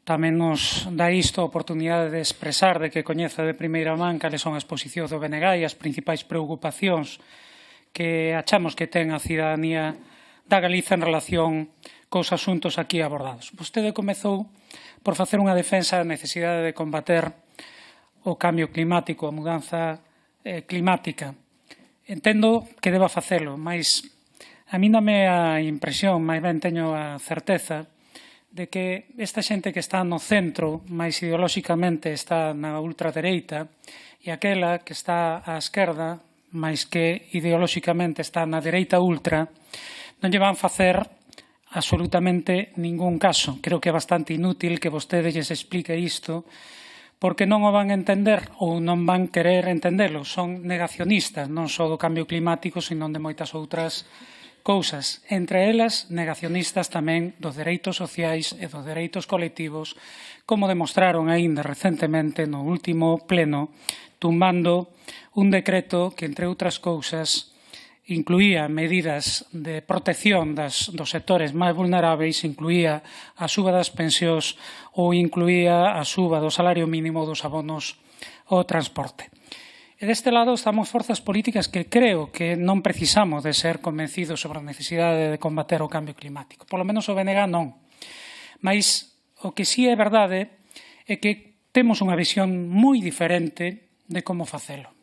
tamén nos dá isto a oportunidade de expresar de que coñeza de primeira man cales son as posicións do BNG e as principais preocupacións que achamos que ten a cidadanía da Galiza en relación cos asuntos aquí abordados. Vostede comezou por facer unha defensa da necesidade de combater o cambio climático, a mudanza climática. Entendo que deba facelo, mas a mí dame a impresión, máis ben teño a certeza, de que esta xente que está no centro, máis ideolóxicamente está na ultradereita, e aquela que está á esquerda, máis que ideolóxicamente está na dereita ultra, non lle van facer absolutamente ningún caso. Creo que é bastante inútil que vostede lles explique isto, porque non o van a entender ou non van querer entendelo. Son negacionistas, non só do cambio climático, sino de moitas outras cousas, entre elas negacionistas tamén dos dereitos sociais e dos dereitos colectivos, como demostraron aínda recentemente no último pleno, tumbando un decreto que, entre outras cousas, incluía medidas de protección dos sectores máis vulneráveis, incluía a suba das pensións ou incluía a suba do salario mínimo dos abonos ao transporte. E deste lado estamos forzas políticas que creo que non precisamos de ser convencidos sobre a necesidade de combater o cambio climático. Por lo menos o BNG non. Mas o que sí é verdade é que temos unha visión moi diferente de como facelo.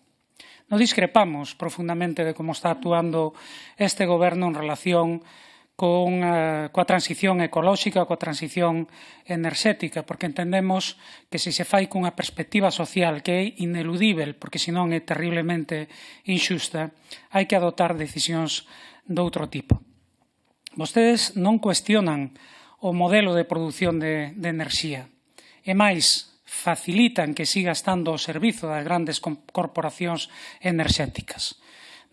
Non discrepamos profundamente de como está actuando este goberno en relación coa transición ecolóxica, coa transición enerxética, porque entendemos que se fai cunha perspectiva social que é ineludível, porque senón é terriblemente inxusta, hai que adoptar decisións doutro tipo. Vostedes non cuestionan o modelo de produción de enerxía, e máis, facilitan que siga estando ao servizo das grandes corporacións enerxéticas.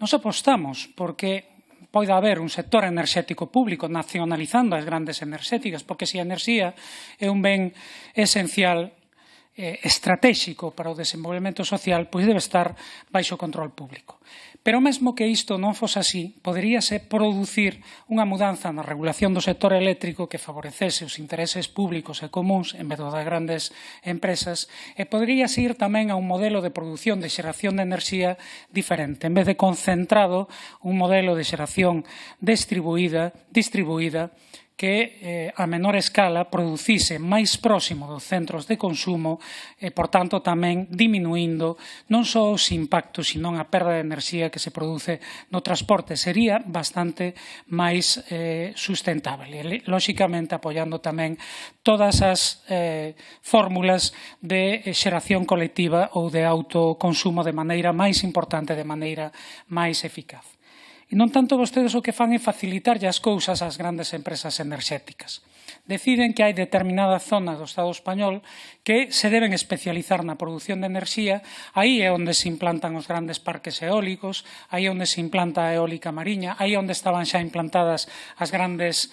Nos apostamos porque pode haber un sector enerxético público nacionalizando as grandes enerxéticas, porque se a enerxía é un ben esencial, estratégico para o desenvolvemento social, pois debe estar baixo control público. Pero mesmo que isto non fose así, poderíase producir unha mudanza na regulación do sector eléctrico que favorecese os intereses públicos e comuns en vez das grandes empresas, e poderíase ir tamén a un modelo de produción de xeración de enerxía diferente, en vez de concentrado, un modelo de xeración distribuída que a menor escala producise máis próximo dos centros de consumo e, por tanto, tamén diminuindo non só os impactos, sino a perda de enerxía que se produce no transporte. Sería bastante máis sustentable. E, lóxicamente, apoiando tamén todas as fórmulas de xeración colectiva ou de autoconsumo de maneira máis importante, de maneira máis eficaz. E non tanto vostedes o que fan é facilitarlle as cousas ás grandes empresas enerxéticas. Deciden que hai determinadas zonas do Estado español que se deben especializar na produción de enerxía, aí é onde se implantan os grandes parques eólicos, aí é onde se implanta a eólica mariña, aí é onde estaban xa implantadas os grandes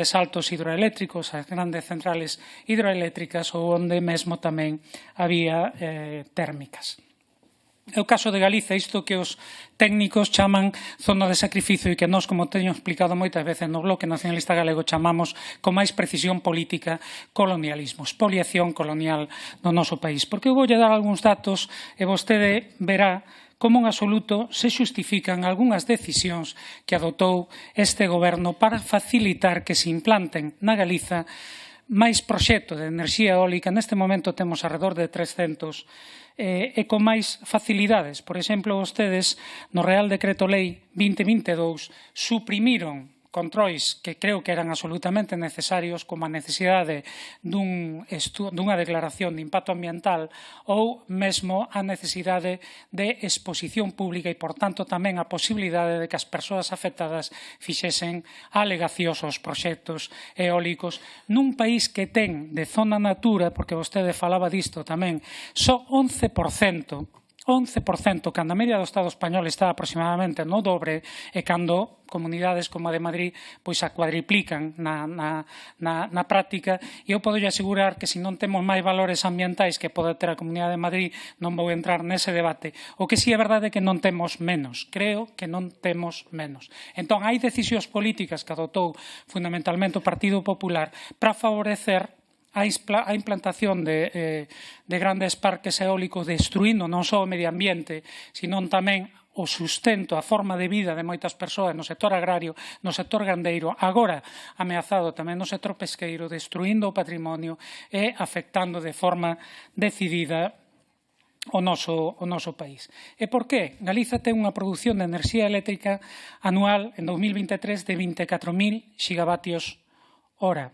saltos hidroeléctricos, as grandes centrales hidroeléctricas ou onde mesmo tamén había térmicas. É o caso de Galiza, isto que os técnicos chaman zona de sacrificio e que nós, como teño explicado moitas veces no Bloque Nacionalista Galego, chamamos con máis precisión política colonialismo, expoliación colonial no noso país. Porque eu voulle dar algúns datos e vostede verá como en absoluto se xustifican algunhas decisións que adoptou este goberno para facilitar que se implanten na Galiza máis proxectos de enerxía eólica. Neste momento temos alrededor de 300 e con máis facilidades. Por exemplo, vostedes no Real Decreto Lei 2022 suprimiron controis que creo que eran absolutamente necesarios, como a necesidade dunha declaración de impacto ambiental ou mesmo a necesidade de exposición pública e, por tanto, tamén a posibilidade de que as persoas afectadas fixesen alegacións aos proxectos eólicos nun país que ten de zona natura, porque vostede falaba disto tamén, só 11%, cando a media do Estado español está aproximadamente no dobre e cando comunidades como a de Madrid pois a cuadriplican na práctica. E eu podo asegurar que se non temos máis valores ambientais que pode ter a Comunidade de Madrid, non vou entrar nese debate. O que sí é verdade é que non temos menos. Creo que non temos menos. Entón, hai decisións políticas que adoptou fundamentalmente o Partido Popular para favorecer a implantación de grandes parques eólicos destruindo non só o medio ambiente, senón tamén o sustento, a forma de vida de moitas persoas no sector agrario, no sector gandeiro, agora ameazado tamén no sector pesqueiro, destruindo o patrimonio e afectando de forma decidida o noso país. E por qué? Galiza ten unha produción de enerxía eléctrica anual en 2023 de 24.000 xigavatios hora.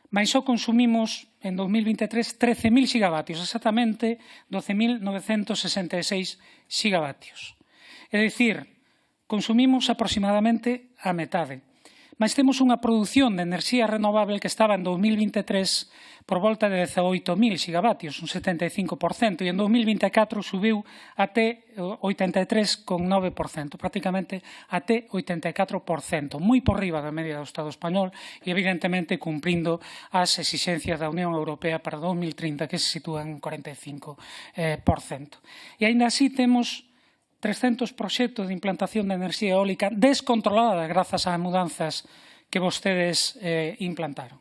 Mais só consumimos en 2023 13.000 xigavatios, exactamente 12.966 xigavatios. É dicir, consumimos aproximadamente a metade. Mas temos unha produción de enerxía renovable que estaba en 2023 por volta de 18.000 xigavatios, un 75%, e en 2024 subiu até 83,9%, prácticamente até 84%, moi por riba da media do Estado español e, evidentemente, cumprindo as exixencias da Unión Europea para 2030, que se sitúan en 45%. E, aínda así, temos 300 proxectos de implantación de enerxía eólica descontrolada grazas ás mudanzas que vostedes implantaron.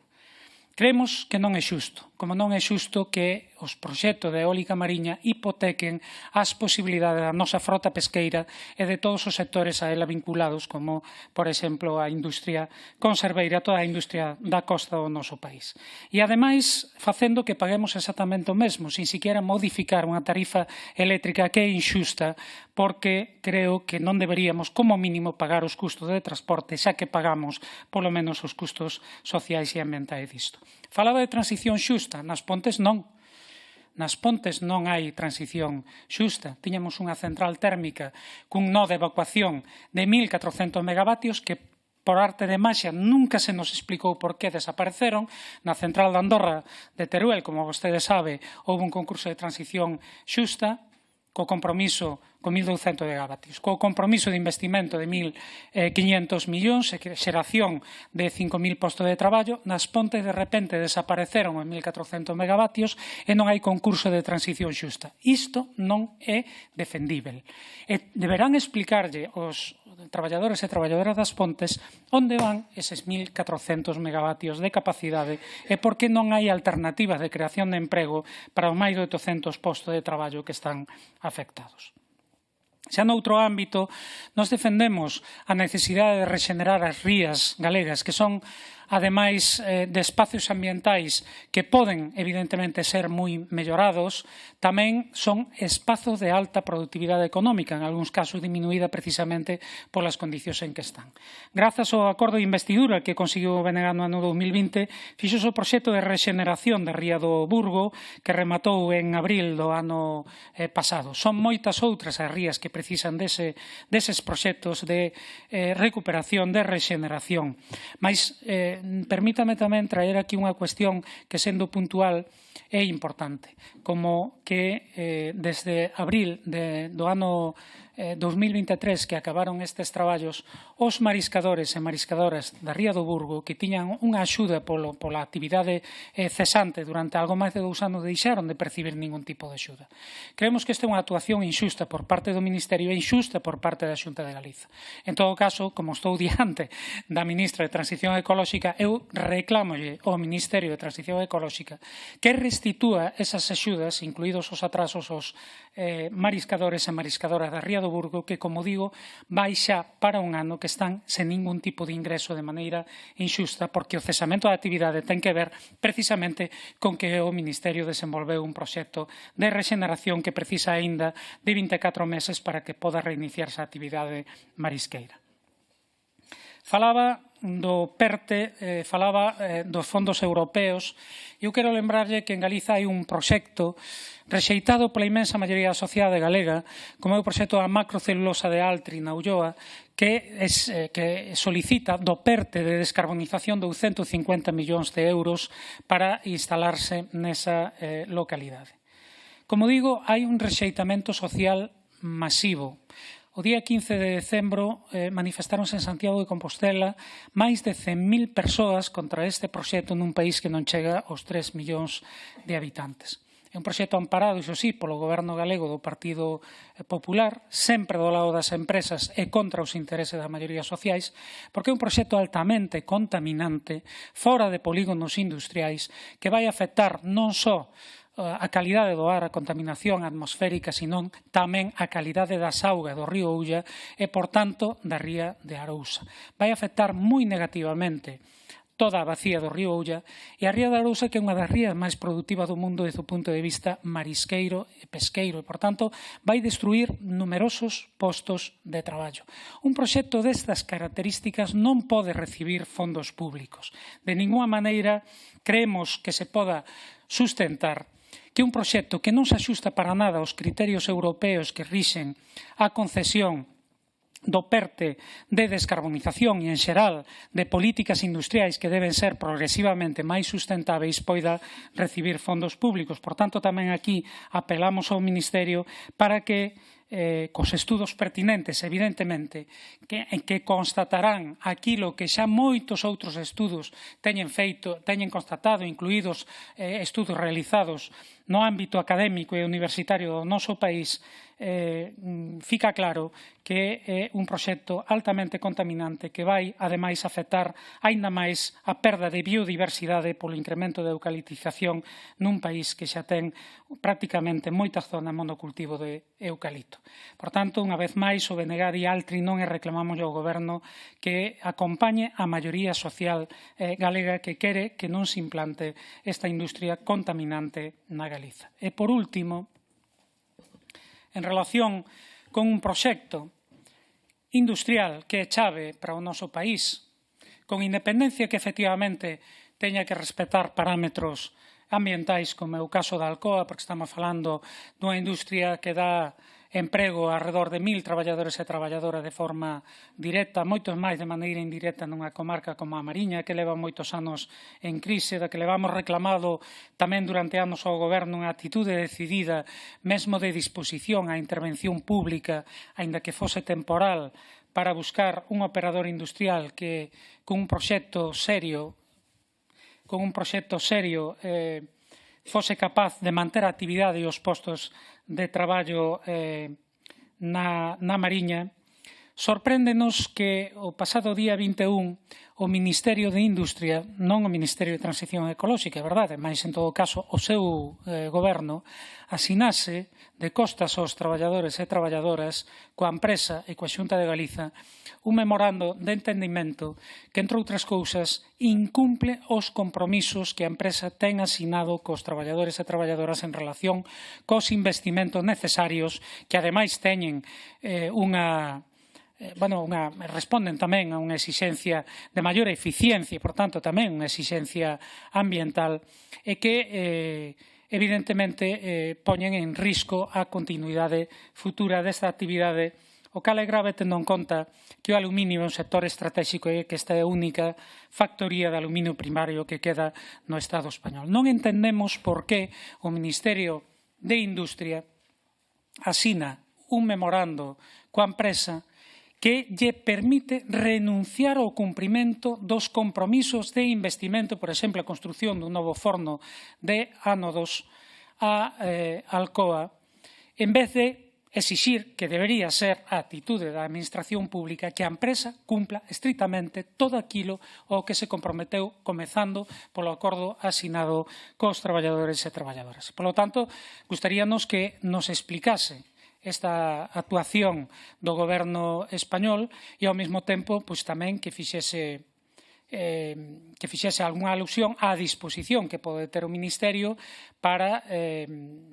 Creemos que non é xusto, como non é xusto que os proxectos de eólica mariña hipotequen as posibilidades da nosa frota pesqueira e de todos os sectores a ela vinculados, como, por exemplo, a industria conserveira, toda a industria da costa do noso país. E, ademais, facendo que paguemos exactamente o mesmo, sin siquiera modificar unha tarifa eléctrica que é inxusta, porque creo que non deberíamos, como mínimo, pagar os custos de transporte, xa que pagamos, polo menos, os custos sociais e ambientais disto. Falaba de transición xusta, nas Pontes non. Nas Pontes non hai transición xusta. Tiñamos unha central térmica cun nó de evacuación de 1.400 megavatios que, por arte de maxia, nunca se nos explicou por que desapareceron. Na central de Andorra de Teruel, como vostede sabe, houve un concurso de transición xusta, co compromiso con 1.200 megavatios, co compromiso de investimento de 1.500 millóns e xeración de 5.000 postos de traballo. Nas Pontes, de repente, desapareceron os 1.400 megavatios e non hai concurso de transición xusta. Isto non é defendível. E deberán explicarlle aos traballadores e traballadoras das Pontes onde van eses 1.400 megavatios de capacidade e por que non hai alternativas de creación de emprego para os máis de 800 postos de traballo que están afectados. Xa noutro ámbito, nos defendemos a necesidade de rexenerar as rías galegas, que son, ademais de espacios ambientais que poden, evidentemente, ser moi mellorados, tamén son espazos de alta productividade económica, en algúns casos diminuída precisamente polas condicións en que están. Grazas ao acordo de investidura que conseguiu o BNG no ano 2020, fixose o proxecto de rexeneración da Ría do Burgo, que rematou en abril do ano pasado. Son moitas outras as rías que precisan deses proxectos de recuperación, de rexeneración. Mais permítame tamén traer aquí unha cuestión que, sendo puntual, é importante, como que desde abril do ano 2023 que acabaron estes traballos, os mariscadores e mariscadoras da Ría do Burgo, que tiñan unha axuda pola actividade cesante durante algo máis de 2 anos, deixaron de percibir ningún tipo de axuda. Creemos que esta é unha actuación inxusta por parte do Ministerio e inxusta por parte da Xunta de Galiza. En todo caso, como estou diante da ministra de Transición Ecolóxica, eu reclámolle ao Ministerio de Transición Ecolóxica que restitúa esas axudas, incluídos os atrasos aos mariscadores e mariscadoras da Ría do Burgo, que, como digo, vai xa para un ano que están sen ningún tipo de ingreso de maneira inxusta, porque o cesamento da actividade ten que ver precisamente con que o Ministerio desenvolveu un proxecto de rexeneración que precisa aínda de 24 meses para que poda reiniciarse a actividade marisqueira. Falaba do PERTE, falaba dos fondos europeos. Eu quero lembrarlle que en Galiza hai un proxecto rexeitado pola inmensa maioría da sociedade galega, como é o proxecto da macrocelulosa de Altri na Ulloa, que solicita do PERTE de descarbonización 250 millóns de euros para instalarse nesa localidade. Como digo, hai un rexeitamento social masivo. O día 15 de decembro manifestáronse en Santiago de Compostela máis de 100.000 persoas contra este proxecto nun país que non chega aos 3 millóns de habitantes. É un proxecto amparado, iso sí, polo goberno galego do Partido Popular, sempre do lado das empresas e contra os intereses das maiorías sociais, porque é un proxecto altamente contaminante, fora de polígonos industriais, que vai afectar non só a calidade do ar, a contaminación atmosférica, senón tamén a calidade das augas do río Ulla e, por tanto, da ría de Arousa. Vai afectar moi negativamente toda a bacía do río Ulla e a ría de Arousa, que é unha das rías máis productivas do mundo desde o punto de vista marisqueiro e pesqueiro e, por tanto, vai destruir numerosos postos de traballo. Un proxecto destas características non pode recibir fondos públicos. De ninguna maneira creemos que se poda sustentar que un proxecto que non se axusta para nada aos criterios europeos que rixen a concesión do PERTE de descarbonización e, en xeral, de políticas industriais que deben ser progresivamente máis sustentáveis, poida recibir fondos públicos. Por tanto, tamén aquí apelamos ao Ministerio para que cos estudos pertinentes, evidentemente, que constatarán aquilo que xa moitos outros estudos teñen constatado, incluídos estudos realizados no ámbito académico e universitario do noso país, fica claro que é un proxecto altamente contaminante que vai, ademais, afectar aínda máis a perda de biodiversidade polo incremento da eucaliptización nun país que xa ten prácticamente moitas zonas monocultivo de eucalipto. Por tanto, unha vez máis, o BNG di altri non e reclamamos ao Goberno que acompañe a maioría social galega que quere que non se implante esta industria contaminante na Galiza. E, por último, en relación con un proxecto industrial que é chave para o noso país, con independencia que efectivamente teña que respetar parámetros ambientais, como é o caso da Alcoa, porque estamos falando dunha industria que dá emprego a alrededor de 1000 traballadores e traballadoras de forma directa, moitos máis de maneira indirecta nunha comarca como a Mariña, que leva moitos anos en crise, da que levamos reclamado tamén durante anos ao Goberno unha actitude decidida, mesmo de disposición á intervención pública, aínda que fose temporal, para buscar un operador industrial que, con un proxecto serio, fose capaz de manter a actividade e os postos de traballo na Mariña. Sorpréndenos que o pasado día 21 o Ministerio de Industria, non o Ministerio de Transición Ecolóxica, é verdade, mas en todo caso o seu goberno, asinase de costas aos traballadores e traballadoras coa empresa e coa Xunta de Galiza un memorando de entendimento que, entre outras cousas, incumple os compromisos que a empresa ten asinado cos traballadores e traballadoras en relación cos investimentos necesarios que, ademais, teñen responden tamén a unha exixencia de maior eficiencia e, por tanto, tamén unha exixencia ambiental e que, evidentemente, poñen en risco a continuidade futura desta actividade, o cal é grave tendo en conta que o aluminio é un sector estratégico e que esta é a única factoría de aluminio primario que queda no Estado español. Non entendemos por que o Ministerio de Industria asina un memorando coa empresa que lle permite renunciar ao cumprimento dos compromisos de investimento, por exemplo, a construción dun novo forno de ánodos a Alcoa, en vez de exixir, que debería ser a actitude da Administración Pública, que a empresa cumpla estritamente todo aquilo ao que se comprometeu, comezando polo acordo asinado cos traballadores e traballadoras. Por lo tanto, gustaríanos que nos explicase esta actuación do Goberno español e, ao mesmo tempo, tamén que fixese algunha alusión á disposición que pode ter o Ministerio para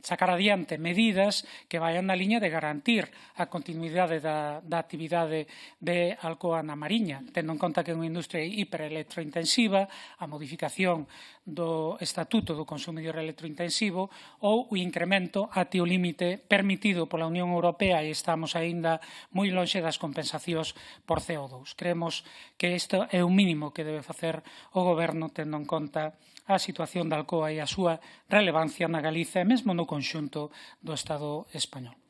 sacar adiante medidas que vayan na liña de garantir a continuidade da actividade de Alcoa na Mariña, tendo en conta que é unha industria hiperelectrointensiva, a modificación do Estatuto do Consumidor Electrointensivo ou o incremento até o límite permitido pola Unión Europea, e estamos aínda moi lonxe das compensacións por CO2. Creemos que isto é o mínimo que debe facer o Goberno, tendo en conta a situación de Alcoa e a súa relevancia na Galiza e mesmo no conxunto do Estado español.